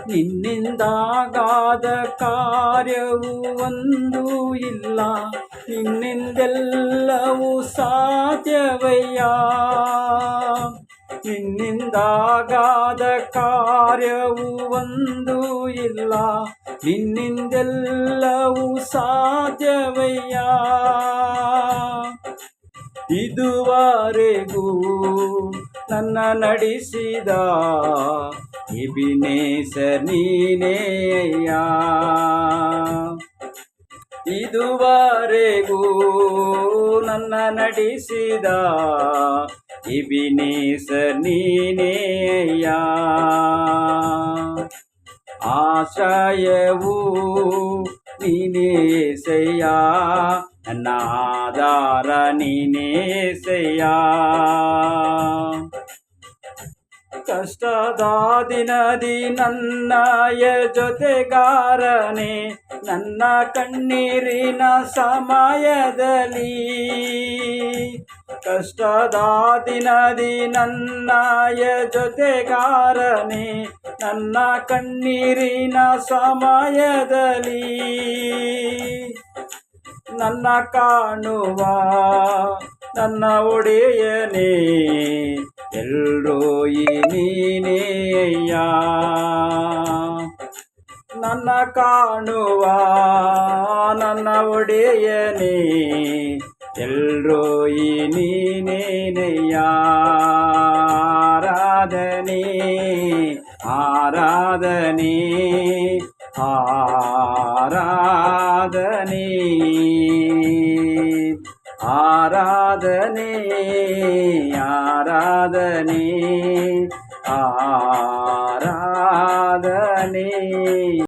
ನಿನ್ನಿಂದಾಗಾದ ಕಾರ್ಯವು ಒಂದೂ ಇಲ್ಲ, ನಿನ್ನಿಂದೆಲ್ಲವೂ ಸಾಧ್ಯವಯ್ಯ. ನಿನ್ನಿಂದಾಗಾದ ಕಾರ್ಯವು ಒಂದೂ ಇಲ್ಲ, ನಿನ್ನಿಂದೆಲ್ಲವೂ ಸಾಧ್ಯವಯ್ಯ. ಇದುವರೆಗೂ ನನ್ನ ನಡೆಸಿದ ಎಬಿನೇಸರ್ ನೀನೇ ಅಯ್ಯ. ಇದುವರೆಗೂ ನನ್ನ ನಡೆಸಿದ ಎಬಿನೇಸರ್ ನೀನೇ ಅಯ್ಯ. ಆಶ್ರಯವು ನೀನೇ యేసయ్య, ನನ್ನ ಆಧಾರ ನೀನೇ యేసయ్య. ಕಷ್ಟದ ದಿನದಿ ನನ್ನಯ ಜೊತೆಗಾರನೇ, ನನ್ನ ಕಣ್ಣೀರಿನ ಸಮಯದಲ್ಲಿ. ಕಷ್ಟದ ದಿನದಿ ನನ್ನಯ ಜೊತೆಗಾರನೇ, ನನ್ನ ಕಣ್ಣೀರಿನ ಸಮಯದಲ್ಲಿ. ನನ್ನ ಕಾಣುವ ನನ್ನ ಒಡೆಯನೇ, ಎಲ್ರೋಯಿ ನೀನೇ ಅಯ್ಯ. ನನ್ನ ಕಾಣುವ ನನ್ನ ಒಡೆಯನೇ, ಎಲ್ರೋಯಿ ನೀನೇನಯ್ಯ. ಆರಾಧನೆ ಆರಾಧನೆ ಆರಾಧನೆ ಆರಾಧನೆ ಆರಾಧನೆ ಆರಾಧನೆ.